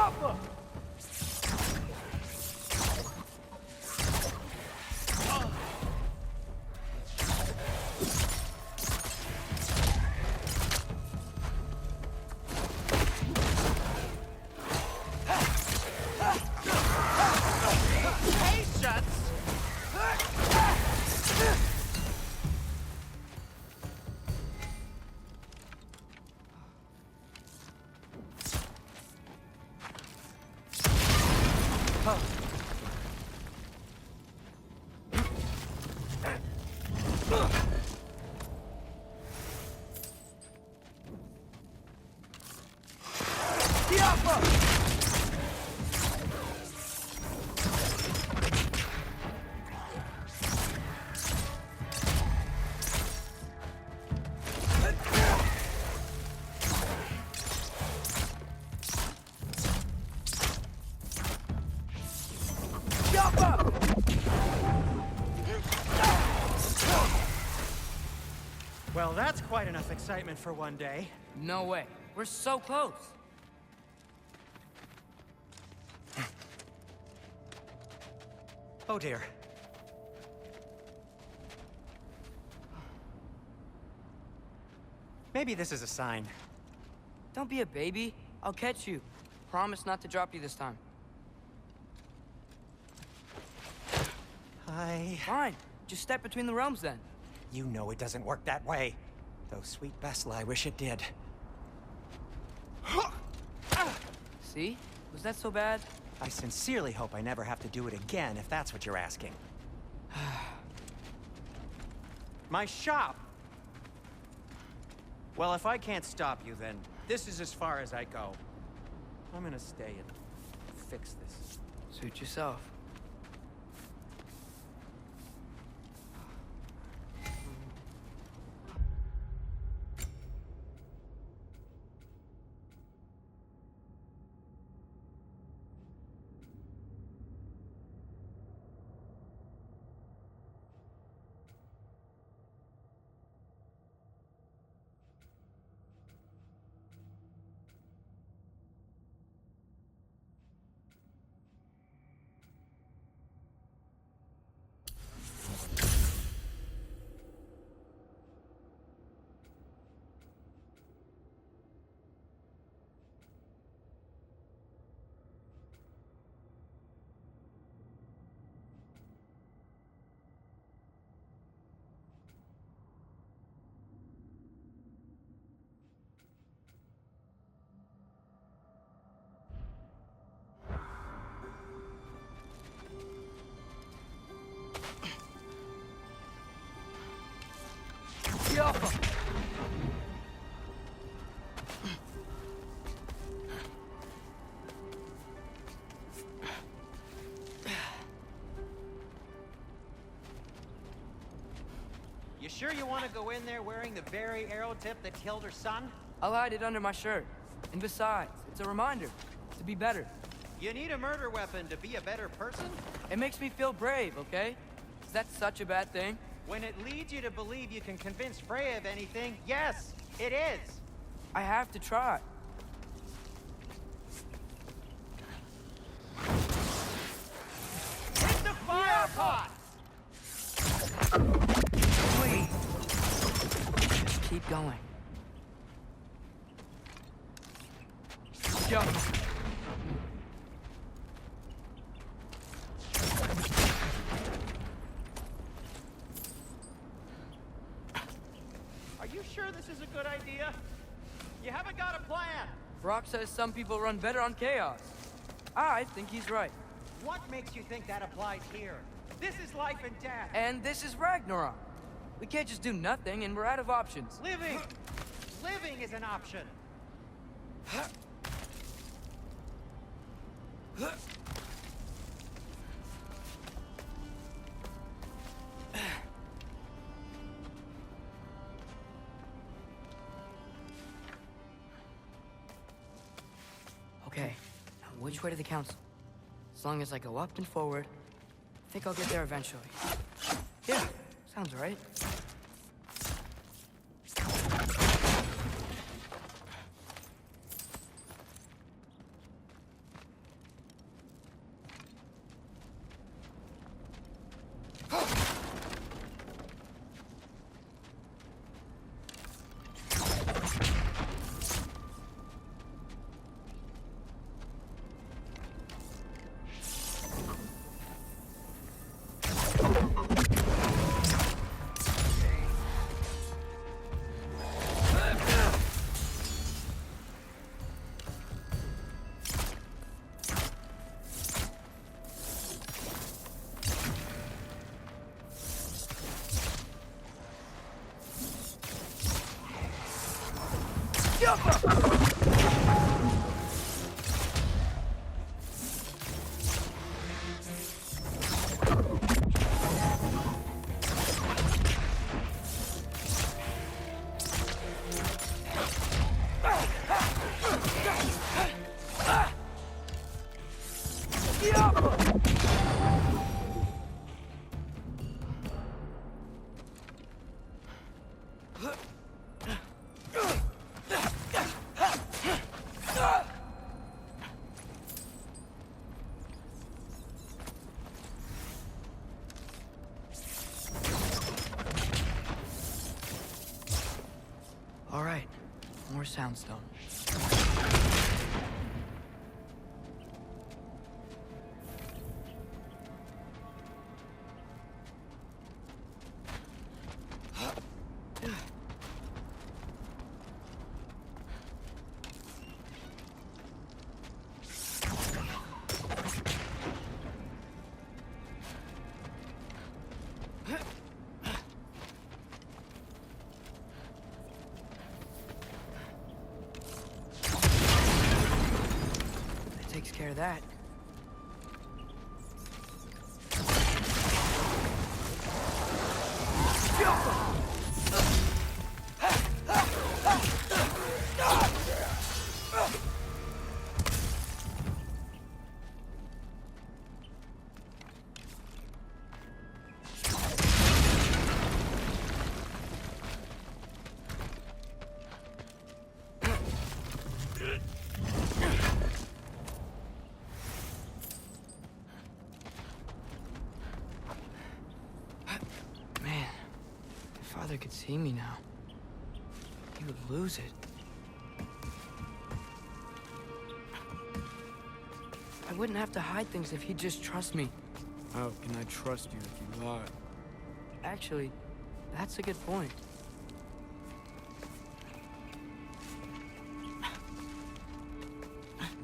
Yappa! Well, that's quite enough excitement for one day. No way. We're so close. Oh dear. Maybe this is a sign. Don't be a baby. I'll catch you. Promise not to drop you this time. Fine. Just step between the realms then. You know it doesn't work that way. Though sweet Bessel, I wish it did. See? Was that so bad? I sincerely hope I never have to do it again, if that's what you're asking. My shop! Well, if I can't stop you, then this is as far as I go. I'm gonna stay and fix this. Suit yourself. You sure you want to go in there wearing the very arrow tip that killed her son? I'll hide it under my shirt. And besides, it's a reminder to be better. You need a murder weapon to be a better person? It makes me feel brave, okay? Is that such a bad thing? When it leads you to believe you can convince Freya of anything, yes, it is. I have to try. Hit the fire pot! Please. Just keep going. Jump. Are you sure this is a good idea? You haven't got a plan. Brock says some people run better on chaos. I think he's right. What makes you think that applies here? This is life and death. And this is Ragnarok. We can't just do nothing, and we're out of options. Living! Living is an option. Okay, now which way to the council? As long as I go up and forward, I think I'll get there eventually. Yeah, sounds right. All right, more soundstone. Takes care of that. Man, if Father could see me now, he would lose it. I wouldn't have to hide things if he'd just trust me. How can I trust you if you lie? Actually, that's a good point.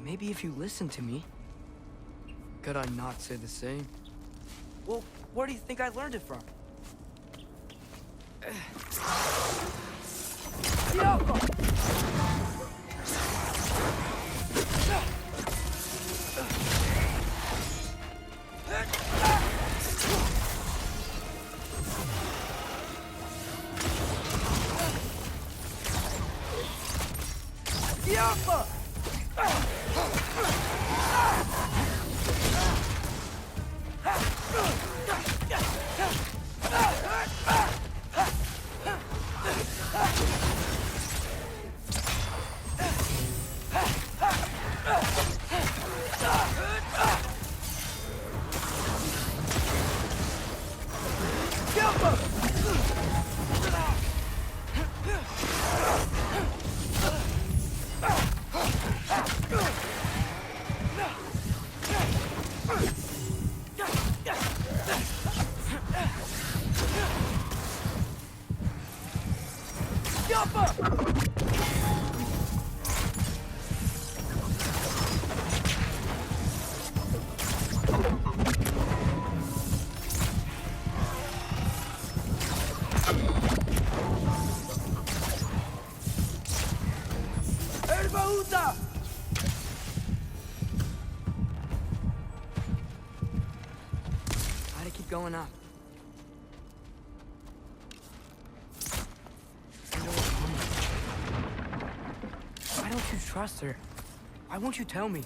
Maybe if you listen to me. Could I not say the same? Well, where do you think I learned it from? Gotta keep going up. Why don't you trust her? Why won't you tell me?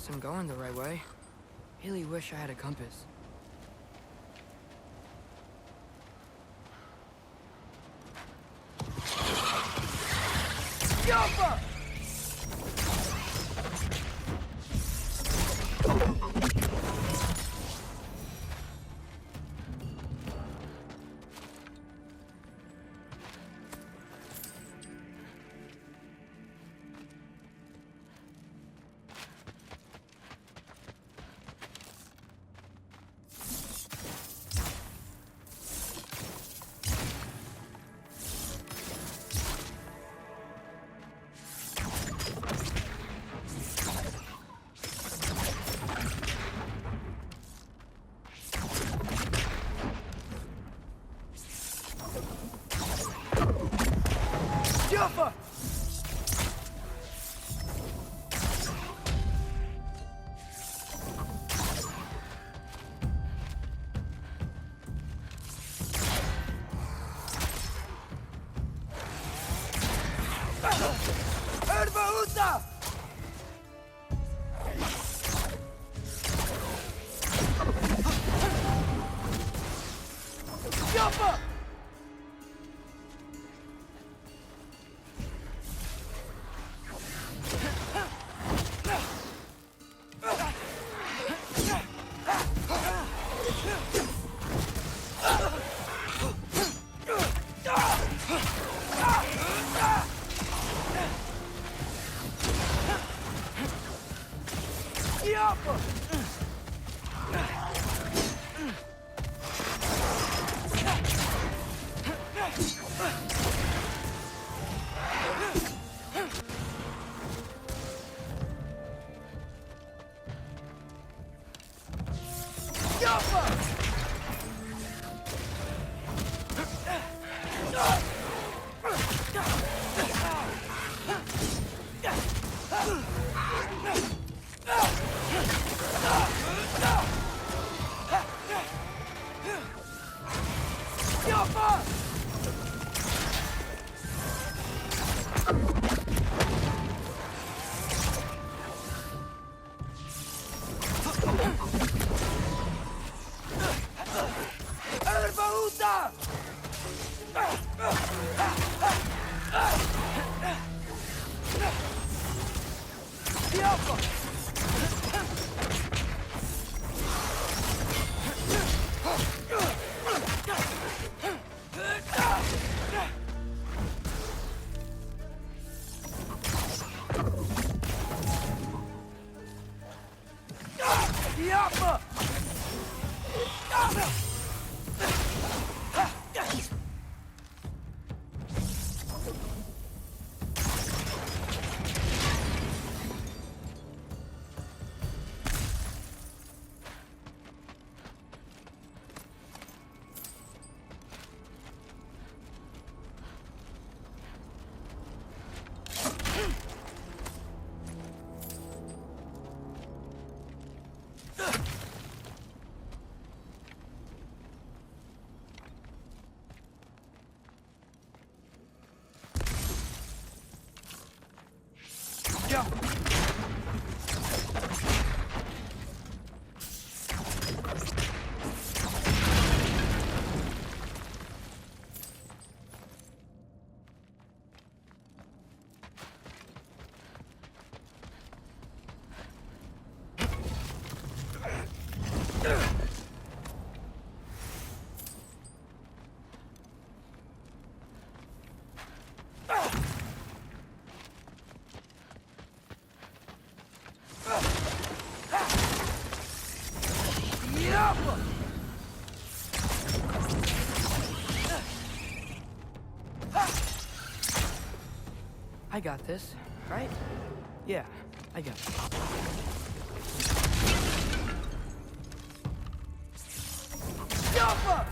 Guess I'm going the right way. Really wish I had a compass. I got this, right? Yeah, I got it. Alpha!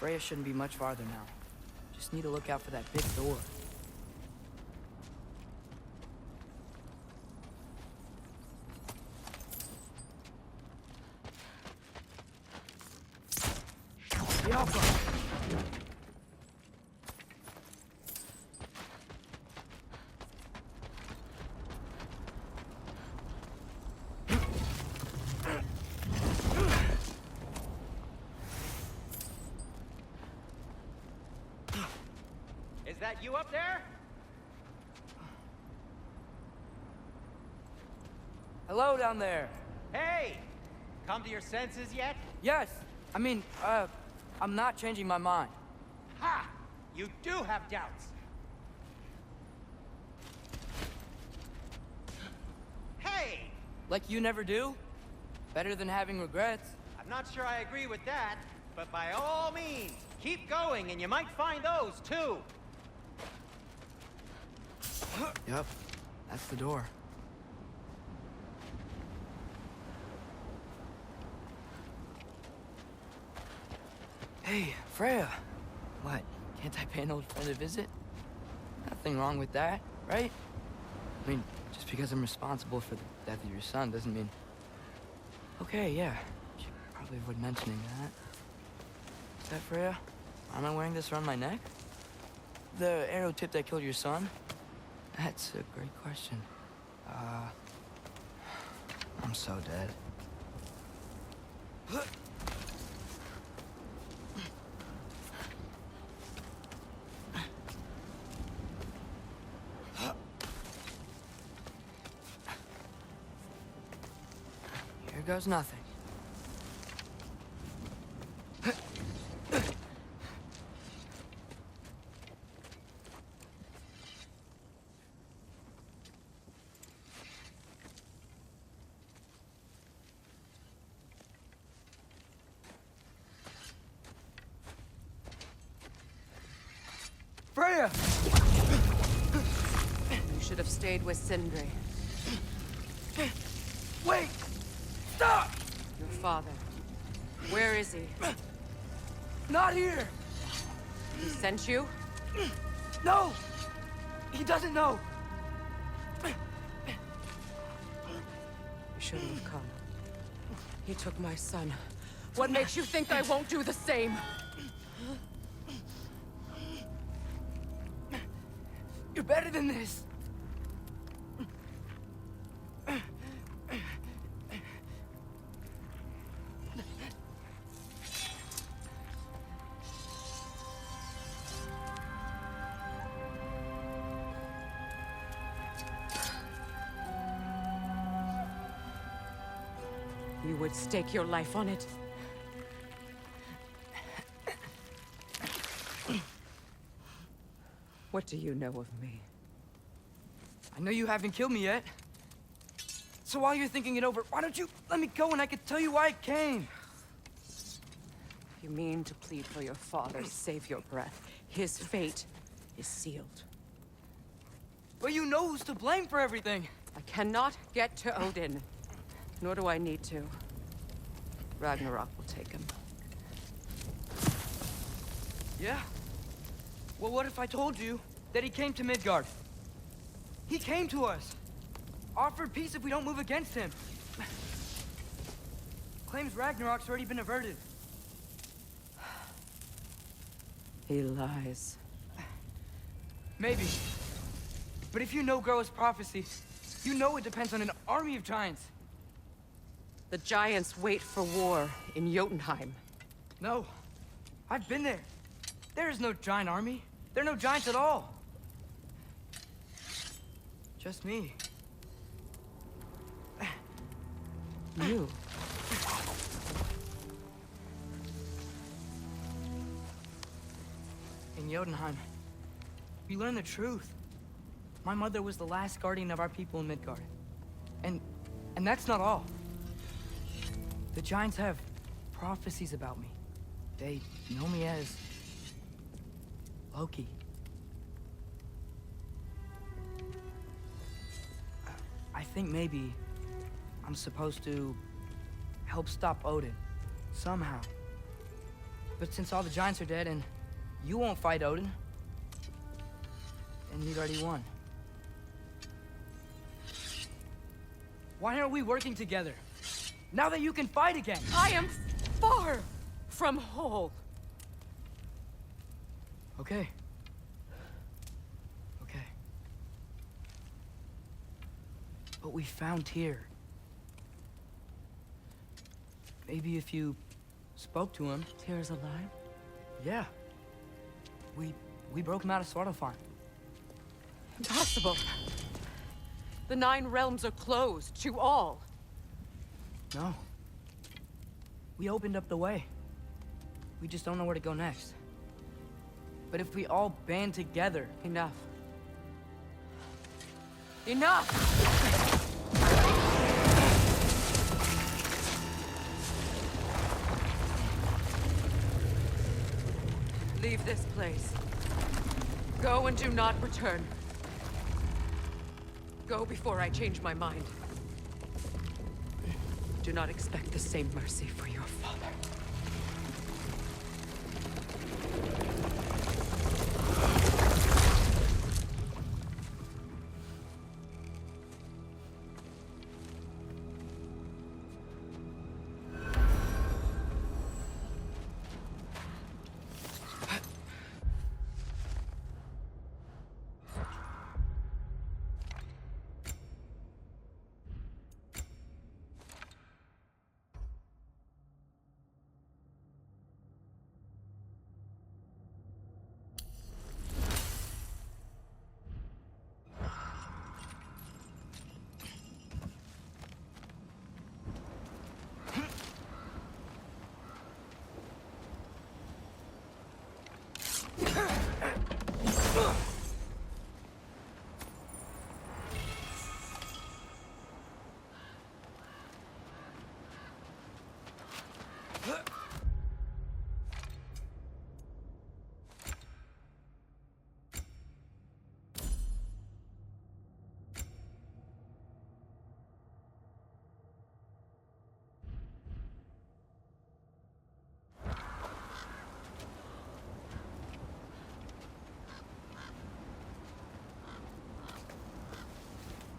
Freya shouldn't be much farther now. Just need to look out for that big door. The Alpha! Is that you up there? Hello down there. Hey! Come to your senses yet? Yes, I mean, I'm not changing my mind. Ha! You do have doubts. Hey! Like you never do? Better than having regrets. I'm not sure I agree with that, but by all means, keep going and you might find those too. Yep, that's the door. Hey, Freya. What, can't I pay an old friend a visit? Nothing wrong with that, right? I mean, just because I'm responsible for the death of your son doesn't mean... Okay, yeah. Should probably avoid mentioning that. Is that Freya? Why am I wearing this around my neck? The arrow tip that killed your son? That's a great question. I'm so dead. Here goes nothing. Freya! You should have stayed with Sindri. Wait! Stop! Your father. Where is he? Not here! He sent you? No! He doesn't know! You shouldn't have come. He took my son. What makes you think I won't do the same? You're better than this! You would stake your life on it. What do you know of me? I know you haven't killed me yet. So while you're thinking it over, why don't you let me go and I can tell you why I came? You mean to plead for your father, save your breath. His fate is sealed. But you know who's to blame for everything. I cannot get to Odin. Nor do I need to. Ragnarok will take him. Yeah? Well, what if I told you that he came to Midgard? He came to us. Offered peace if we don't move against him. Claims Ragnarok's already been averted. He lies. Maybe. But if you know Groa's prophecy, you know it depends on an army of giants. The giants wait for war in Jotunheim. No. I've been there. There is no giant army. There are no giants at all. Just me. You? In Jotunheim, we learned the truth. My mother was the last guardian of our people in Midgard. And And that's not all. The Giants have prophecies about me. They know me as Loki. I think maybe I'm supposed to help stop Odin, somehow. But since all the Giants are dead and you won't fight Odin, then he'd already won. Why aren't we working together? Now that you can fight again! I am far from whole. Okay. Okay. But we found Tyr. Maybe if you spoke to him... Tyr's alive? Yeah. We broke him out of Svartalfheim. Impossible. The 9 realms are closed to all. No. We opened up the way. We just don't know where to go next. But if we all band together... Enough. Enough! Leave this place. Go and do not return. Go before I change my mind. Do not expect the same mercy for your father.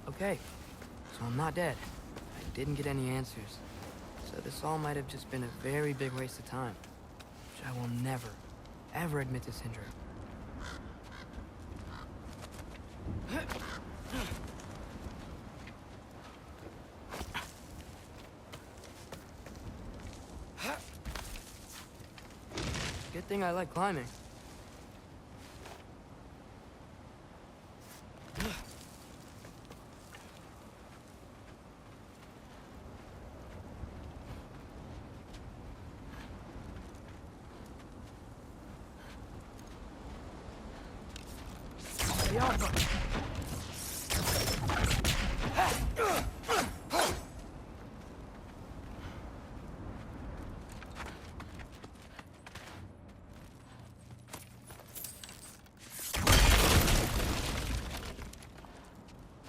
Okay, so I'm not dead. I didn't get any answers. So this all might have just been a very big waste of time. Which I will never, ever admit to Sindri. Good thing I like climbing.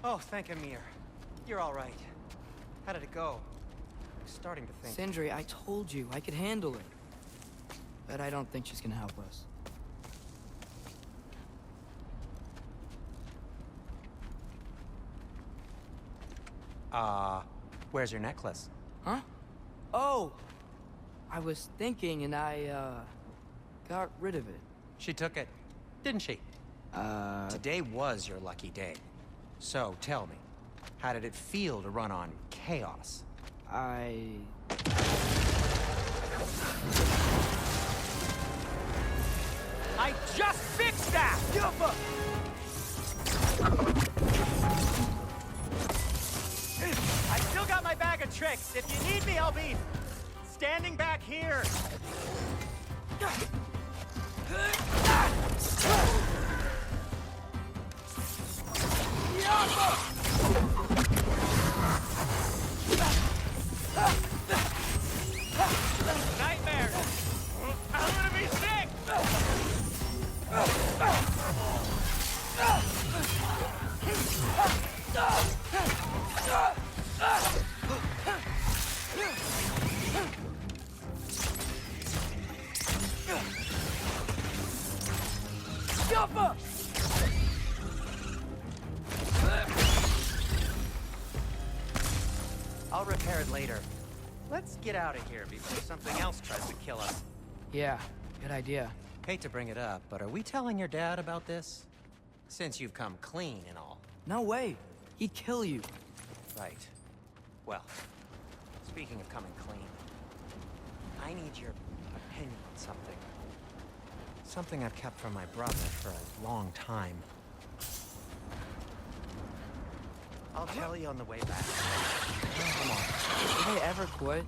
Oh, thank Amir. You're all right. How did it go? I'm starting to think... Sindri, I told you I could handle it. But I don't think she's gonna help us. Where's your necklace? Huh? Oh! I was thinking and I, got rid of it. She took it, didn't she? Today was your lucky day. So, tell me, how did it feel to run on chaos? I just fixed that! I still got my bag of tricks. If you need me, I'll be standing back here. I'll repair it later. Let's get out of here before something else tries to kill us. Yeah, good idea. Hate to bring it up, but are we telling your dad about this? Since you've come clean and all. No way. He'd kill you. Right. Well, speaking of coming clean, I need your opinion on something. Something I've kept from my brother for a long time. I'll tell you on the way back. Come on. Did they ever quit?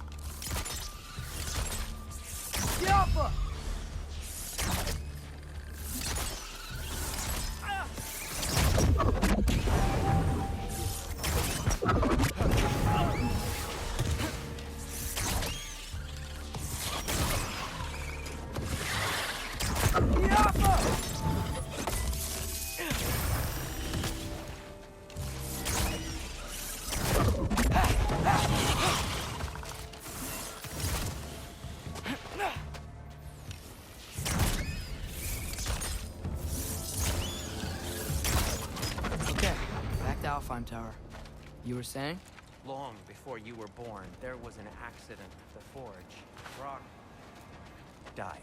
Alfheim Tower. You were saying? Long before you were born, there was an accident at the forge. Brock died.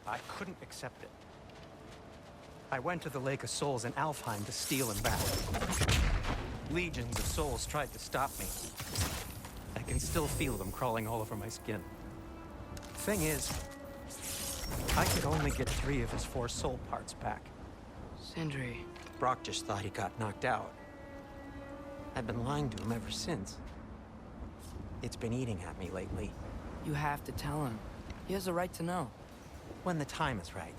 I couldn't accept it. I went to the Lake of Souls in Alfheim to steal him back. Legions of souls tried to stop me. I can still feel them crawling all over my skin. Thing is, I could only get 3 of his 4 soul parts back. Sindri. Brock just thought he got knocked out. I've been lying to him ever since. It's been eating at me lately. You have to tell him. He has a right to know. When the time is right.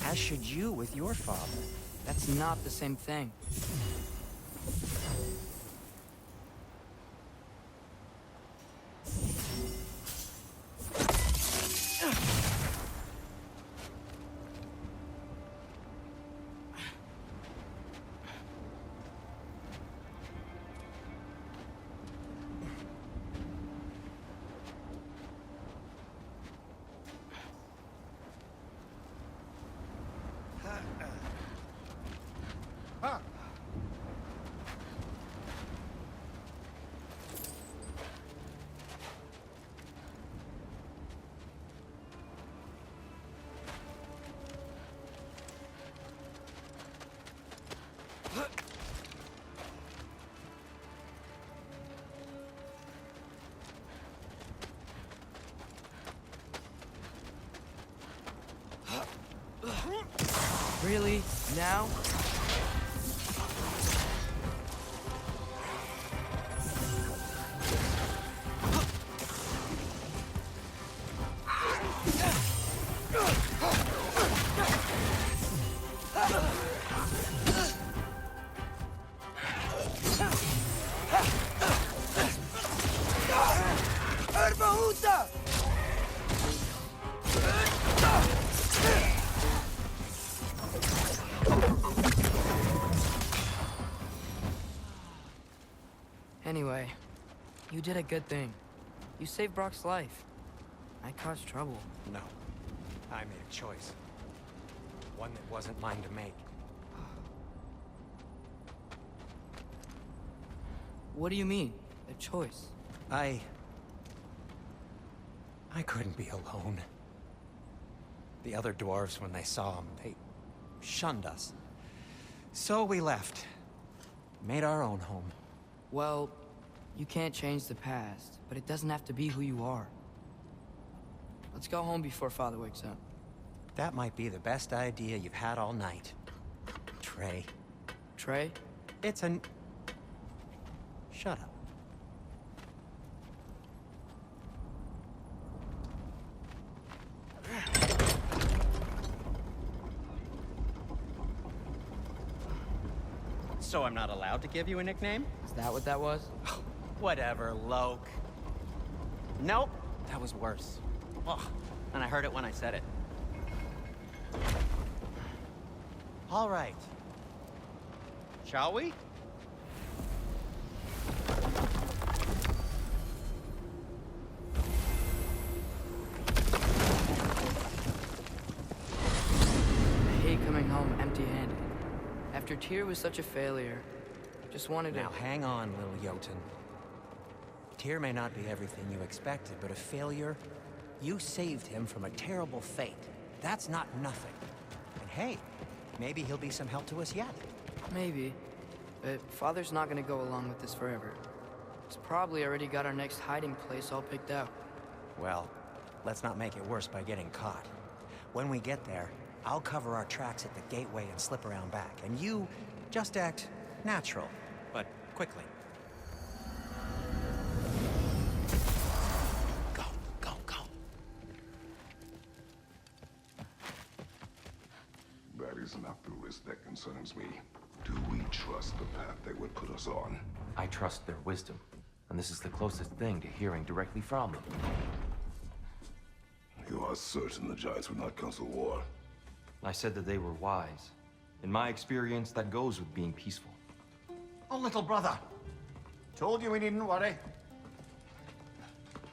As should you with your father. That's not the same thing. Really? Now? Anyway, you did a good thing. You saved Brock's life. I caused trouble. No. I made a choice. One that wasn't mine to make. What do you mean? A choice? I couldn't be alone. The other dwarves, when they saw him, they shunned us. So we left. Made our own home. Well, you can't change the past, but it doesn't have to be who you are. Let's go home before Father wakes up. That might be the best idea you've had all night. Trey. Trey? It's an... Shut up. So I'm not allowed to give you a nickname? Is that what that was? Whatever, Loke. Nope, that was worse. Ugh, and I heard it when I said it. All right. Shall we? after Tyr was such a failure, just wanted to... Now hang on, little Jotun. Tyr may not be everything you expected, but a failure? You saved him from a terrible fate. That's not nothing. And hey, maybe he'll be some help to us yet. Maybe. But Father's not gonna go along with this forever. He's probably already got our next hiding place all picked out. Well, let's not make it worse by getting caught. When we get there, I'll cover our tracks at the gateway and slip around back. And you just act natural, but quickly. Go, go, go. That is not the risk that concerns me. Do we trust the path they would put us on? I trust their wisdom, and this is the closest thing to hearing directly from them. You are certain the Giants would not counsel war? I said that they were wise. In my experience, that goes with being peaceful. Oh, little brother. Told you we needn't worry.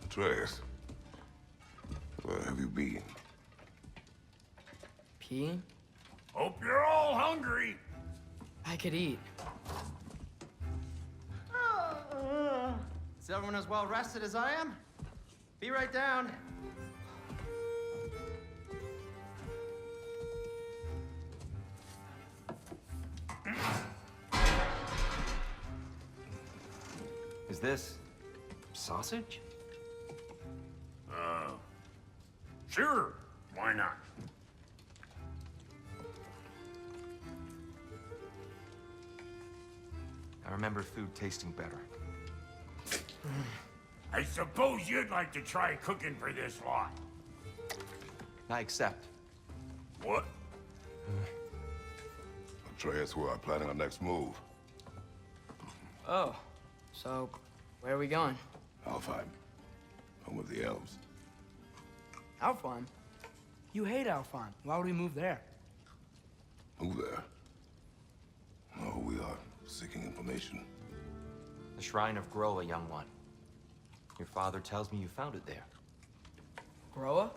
Atreus, where have you been? Peeing? Hope you're all hungry. I could eat. Is everyone as well rested as I am? Be right down. Is this sausage? Sure. Why not? I remember food tasting better. I suppose you'd like to try cooking for this lot. I accept. What? Atreus, we are planning our next move. Oh, so where are we going? Alfheim, home of the elves. Alfheim? You hate Alfheim. Why would we move there? Move there? No, we are seeking information. The Shrine of Groa, young one. Your father tells me you found it there. Groa?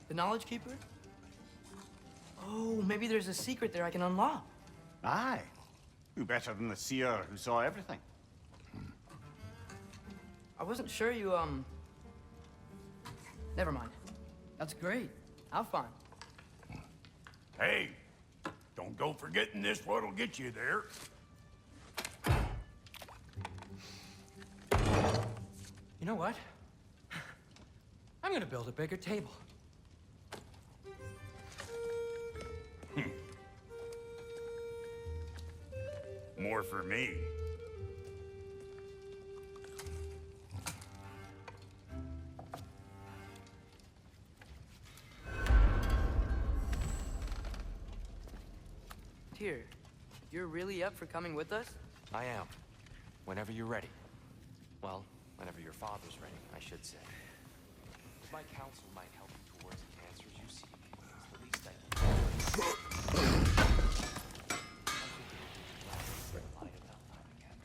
The Knowledge Keeper? Oh, maybe there's a secret there I can unlock. Aye. Who better than the seer who saw everything? I wasn't sure you, Never mind. That's great. Alfheim. Hey, don't go forgetting this what'll get you there. You know what? I'm gonna build a bigger table. More for me. Tyr, you're really up for coming with us? I am. Whenever you're ready. Well, whenever your father's ready, I should say. If my counsel might help you towards the answers you seek, it's the least I can do. Light of Alfheim again.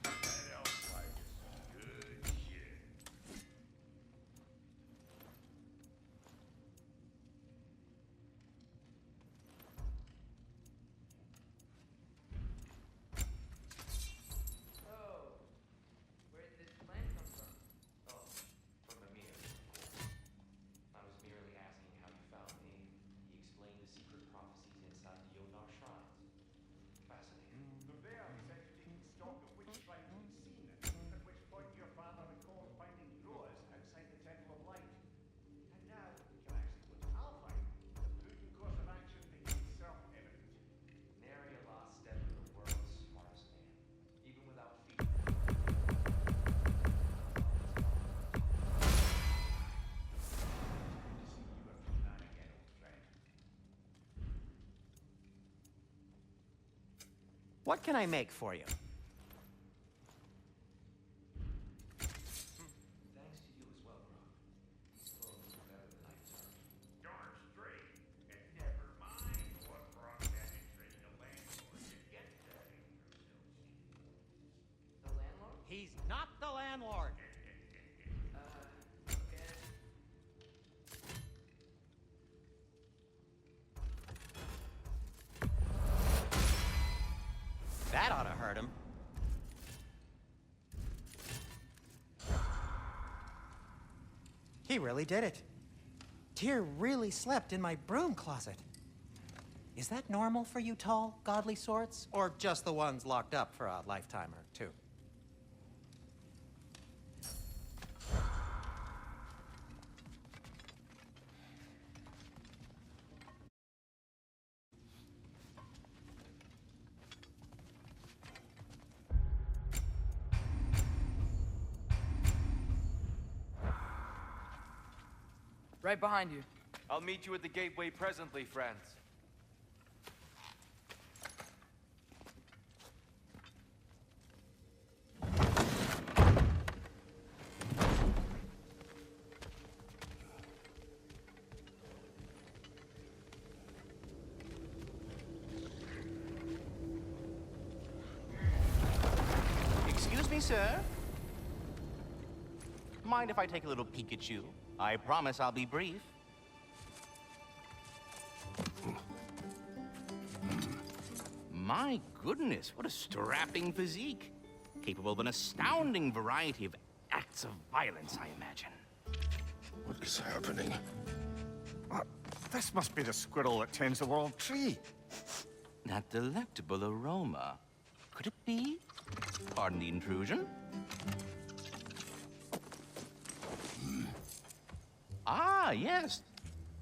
That Elflight is good shit. Where did this plan come from? Oh, from the mirror. I was merely asking how you found me. He explained the secret prophecies inside the Yodar shrines. Fascinating. The bear said to keep stock of which shrine we'd seen, at which point your father recalled finding growers outside the Temple of Light. And now we can actually go to Alfheim. The prudent course of action becomes self-evident. Nary a lost step in the world's smartest man. Even without feet. What can I make for you? Thanks to you as well, bro. Clothes are better than I deserve. Darn straight. And never mind what brought that interest to landlord to get that yourself. The landlord? He's not the landlord. Okay. That ought to hurt him. He really did it. Tyr really slept in my broom closet. Is that normal for you tall, godly sorts? Or just the ones locked up for a lifetime or two? Right behind you. I'll meet you at the gateway presently, friends. Excuse me, sir? Mind if I take a little peek at you? I promise I'll be brief. My goodness, what a strapping physique. Capable of an astounding variety of acts of violence, I imagine. What is happening? This must be the squirrel that tends the world tree. That delectable aroma. Could it be? Pardon the intrusion. Ah, yes.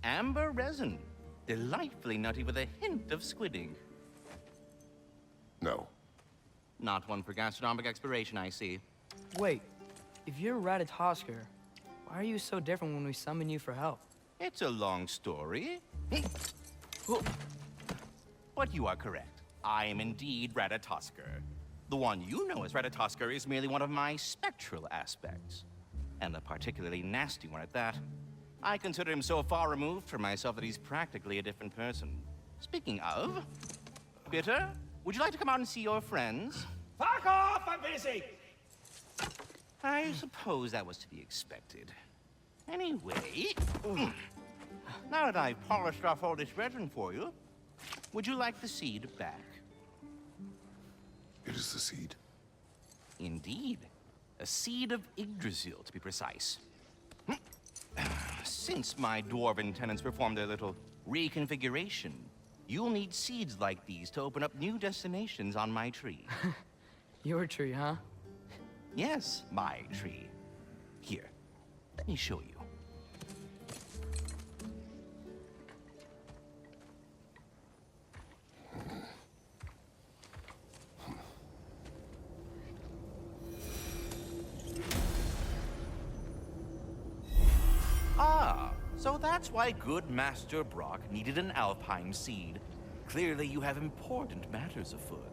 Amber resin. Delightfully nutty with a hint of squidding. No. Not one for gastronomic exploration, I see. Wait, if you're Ratatosker, why are you so different when we summon you for help? It's a long story. But you are correct. I am indeed Ratatosker. The one you know as Ratatosker is merely one of my spectral aspects. And a particularly nasty one at that. I consider him so far removed from myself that he's practically a different person. Speaking of, Bitter, would you like to come out and see your friends? Fuck off! I'm busy! I suppose that was to be expected. Anyway, now that I've polished off all this resin for you, would you like the seed back? It is the seed. Indeed. A seed of Yggdrasil, to be precise. Since my dwarven tenants performed their little reconfiguration, you'll need seeds like these to open up new destinations on my tree. Your tree, huh? Yes, my tree. Here, let me show you. Ah, so that's why good Master Brock needed an Alpine seed. Clearly you have important matters afoot.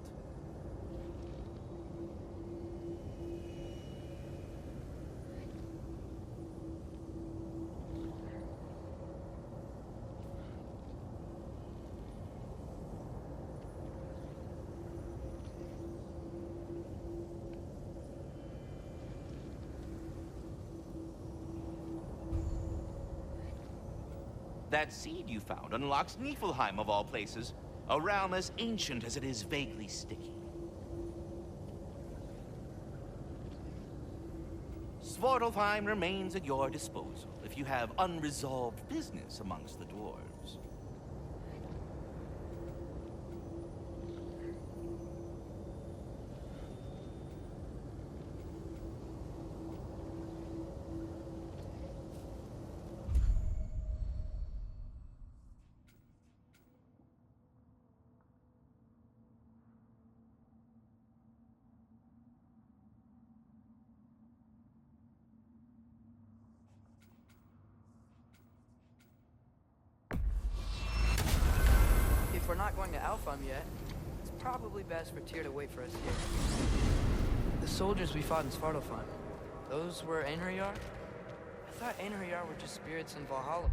That seed you found unlocks Niflheim of all places, a realm as ancient as it is vaguely sticky. Svartalfheim remains at your disposal if you have unresolved business amongst the dwarves. If we're not going to Alfheim yet, it's probably best for Tyr to wait for us here. The soldiers we fought in Svartalfheim, those were Einherjar? I thought Einherjar were just spirits in Valhalla.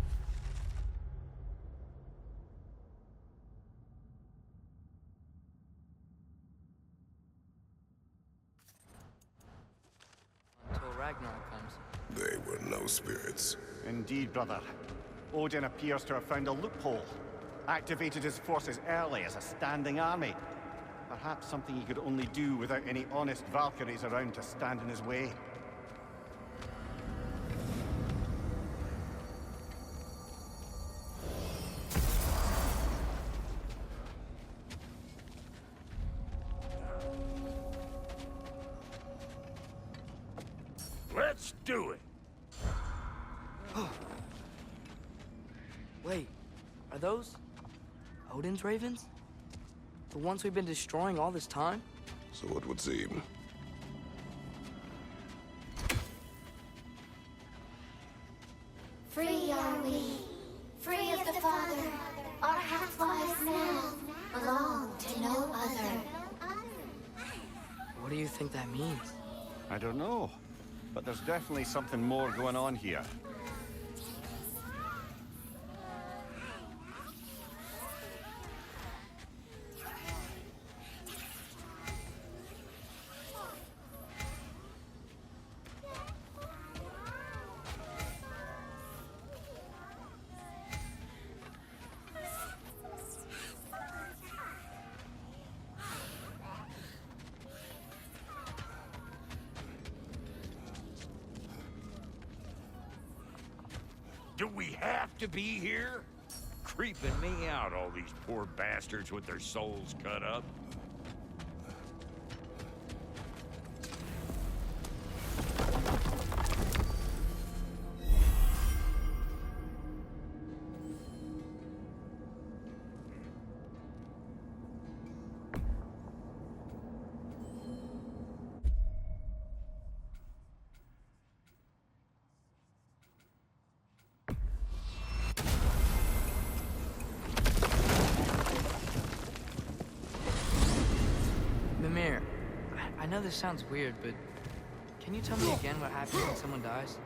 Until Ragnarok comes. They were no spirits. Indeed, brother. Odin appears to have found a loophole. Activated his forces early as a standing army. Perhaps something he could only do without any honest Valkyries around to stand in his way. Let's do it. Wait, are those Odin's ravens? The ones we've been destroying all this time? So it would seem. Free are we, free of the Father. Our half-lives now belong to no other. What do you think that means? I don't know, but there's definitely something more going on here. Do we have to be here? Creeping me out, all these poor bastards with their souls cut up. Mimir, I know this sounds weird, but can you tell me again what happens when someone dies?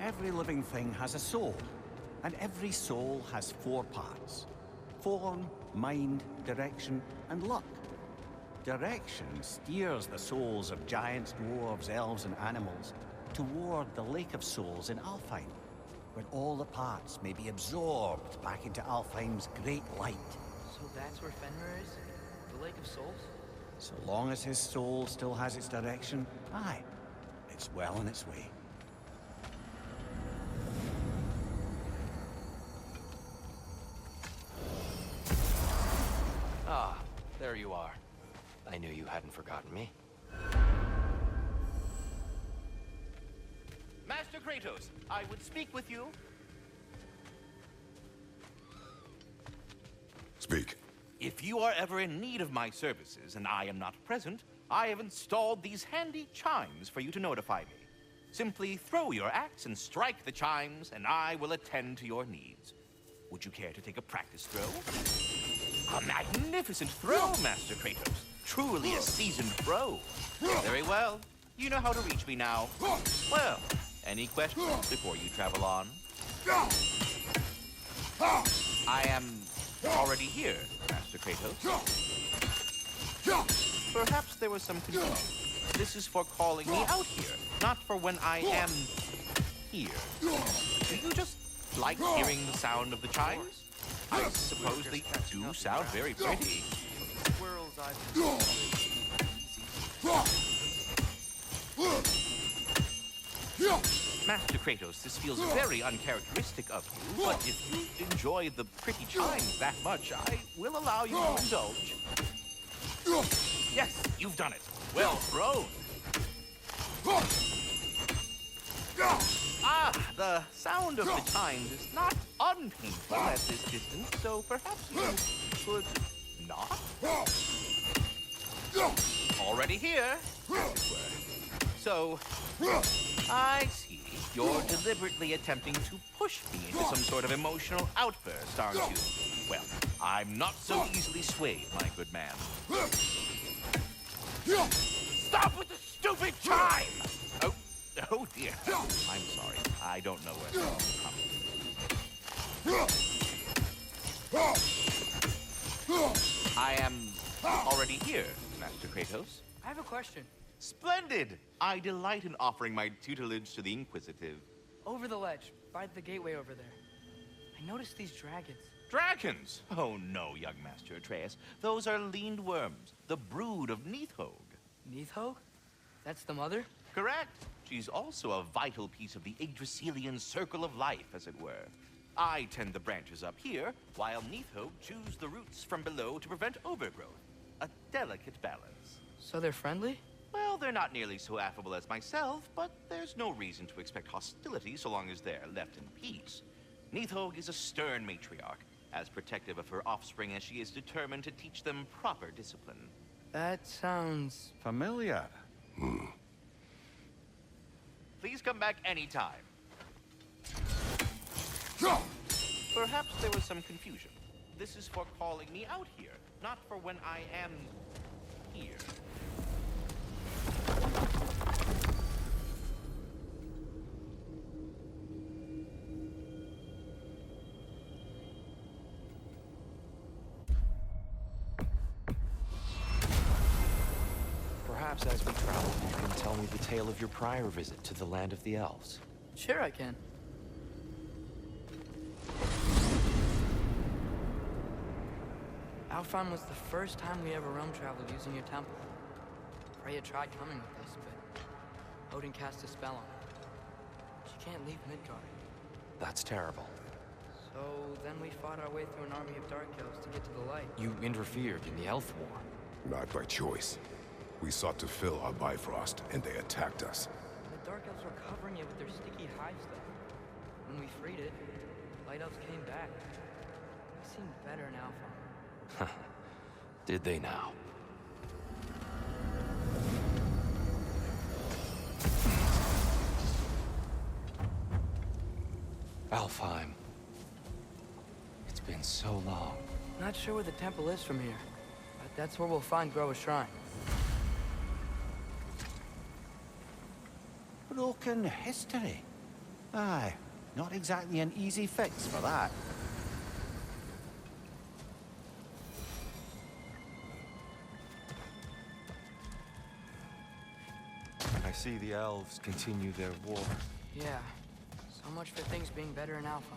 Every living thing has a soul, and every soul has 4 parts. Form, mind, direction, and luck. Direction steers the souls of giants, dwarves, elves, and animals toward the Lake of Souls in Alfheim, where all the parts may be absorbed back into Alfheim's great light. So that's where Fenrir is? The Lake of Souls? So long as his soul still has its direction, aye, it's well on its way. Ah, there you are. I knew you hadn't forgotten me. Master Kratos, I would speak with you. Speak. If you are ever in need of my services and I am not present, I have installed these handy chimes for you to notify me. Simply throw your axe and strike the chimes, and I will attend to your needs. Would you care to take a practice throw? A magnificent throw, Master Kratos. Truly a seasoned pro. Very well. You know how to reach me now. Well, any questions before you travel on? I am already here, Master Kratos. Perhaps there was some confusion. This is for calling me out here, not for when I am here. Do you just like hearing the sound of the chimes? I suppose they do sound very pretty. Squirrels I've been Master Kratos, this feels very uncharacteristic of you, but if you enjoy the pretty chimes that much, I will allow you to indulge. Yes, you've done it. Well thrown. Ah, the sound of the chimes is not unpainful at this distance, so perhaps you could not? Already here, as it were. So, I see. You're deliberately attempting to push me into some sort of emotional outburst, aren't you? Well, I'm not so easily swayed, my good man. Stop with the stupid chime! Oh dear. I'm sorry. I don't know where that's from. I am already here, Master Kratos. I have a question. Splendid! I delight in offering my tutelage to the inquisitive. Over the ledge, by the gateway over there. I I noticed these dragons. Dragons? Oh no, young Master Atreus. Those are leaned worms, the brood of Neathog. Neathog? That's the mother? Correct. She's also a vital piece of the Yggdrasilian circle of life, as it were. I tend the branches up here, while Neathog chews the roots from below to prevent overgrowth. A delicate balance. So they're friendly? Well, they're not nearly so affable as myself, but there's no reason to expect hostility so long as they're left in peace. Neathog is a stern matriarch, as protective of her offspring as she is determined to teach them proper discipline. That sounds... Familiar. Please come back anytime. Perhaps there was some confusion. This is for calling me out here, not for when I am here. Perhaps as we travel, you can tell me the tale of your prior visit to the land of the elves. Sure I can. Alfheim was the first time we ever realm traveled using your temple. Freya tried coming with us, but Odin cast a spell on her. She can't leave Midgard. That's terrible. So then we fought our way through an army of dark elves to get to the light. You interfered in the elf war. Not by choice. We sought to fill our Bifrost, and they attacked us. The dark elves were covering it with their sticky hive stuff. When we freed it, light elves came back. They seemed better in Alpha. Did they now? Alfheim. It's been so long. Not sure where the temple is from here, but that's where we'll find Groa's shrine. Broken history. Aye, not exactly an easy fix for that. I see the elves continue their war. Yeah, so much for things being better in Alpha.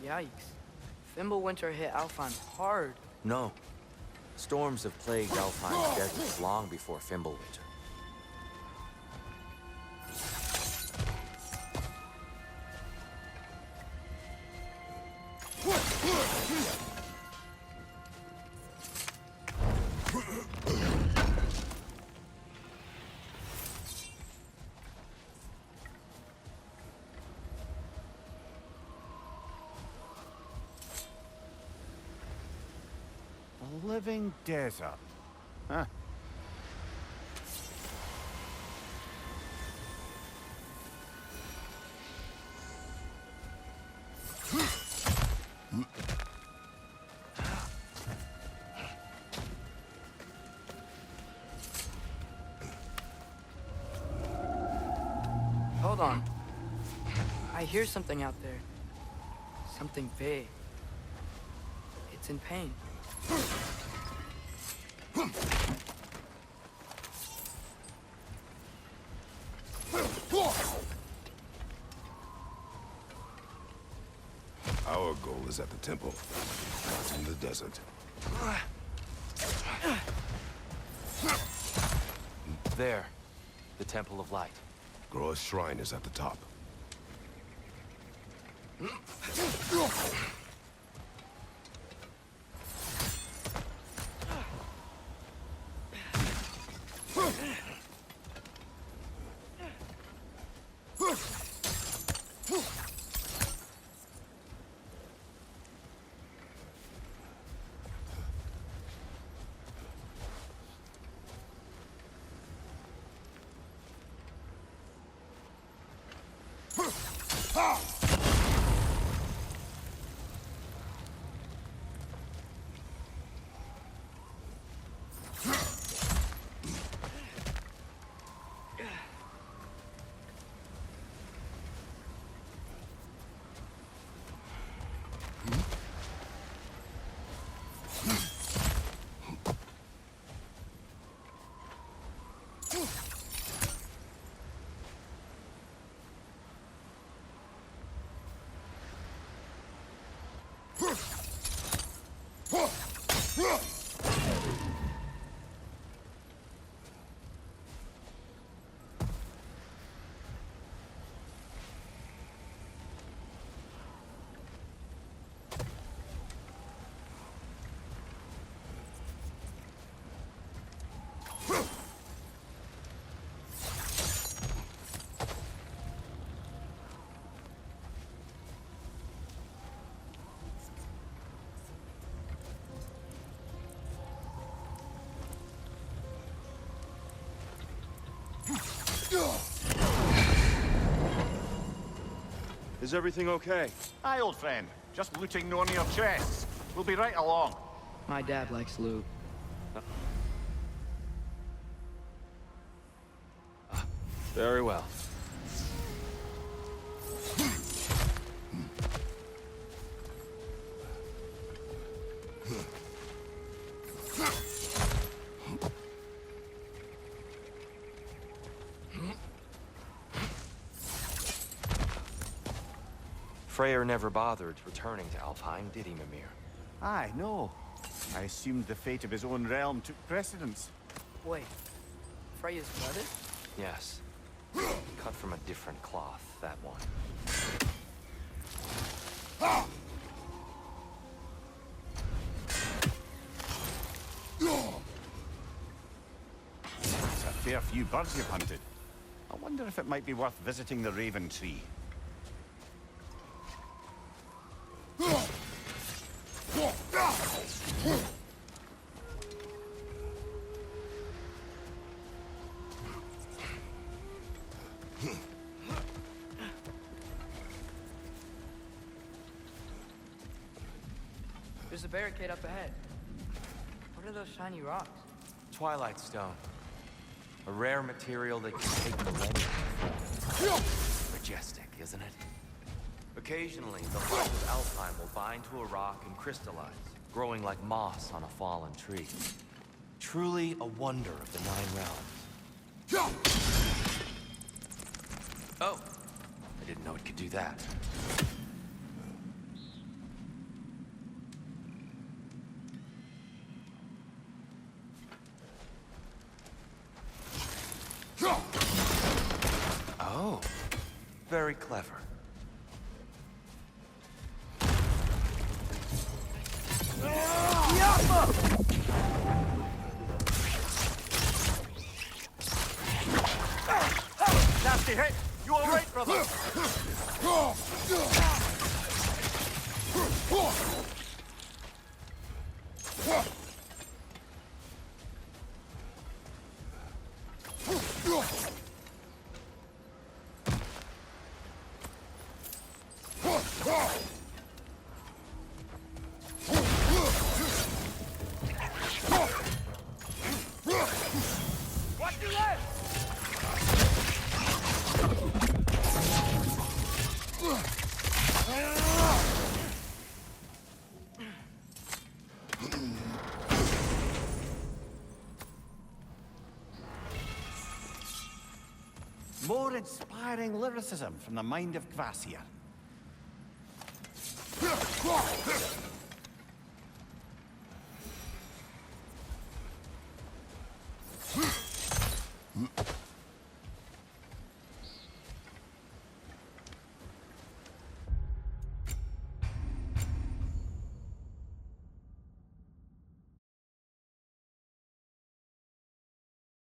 Yikes. Fimbulwinter hit Alfheim hard. No. Storms have plagued Alfheim's deserts long before Fimbulwinter. A living desert. Huh. Hold on. I hear something out there. Something big. It's in pain. Our goal is at the temple, not in the desert. There. The Temple of Light. Groa's shrine is at the top. Is everything okay? Aye, old friend. Just looting one of your chests. We'll be right along. My dad likes loot. Very well. Freyr never bothered returning to Alfheim, did he, Mimir? Aye, no. I assumed the fate of his own realm took precedence. Wait, Freya's brother? Yes. Cut from a different cloth, that one. It's a fair few birds you've hunted. I wonder if it might be worth visiting the Raven Tree. There's a barricade up ahead. What are those shiny rocks? Twilight Stone. A rare material that can take the legend. Majestic, isn't it? Occasionally, the light of Alfheim will bind to a rock and crystallize, growing like moss on a fallen tree. Truly a wonder of the Nine Realms. Oh, I didn't know it could do that. Oh, very clever. Nasty hit! You all right, brother? What do that? More inspiring lyricism from the mind of Kvasir.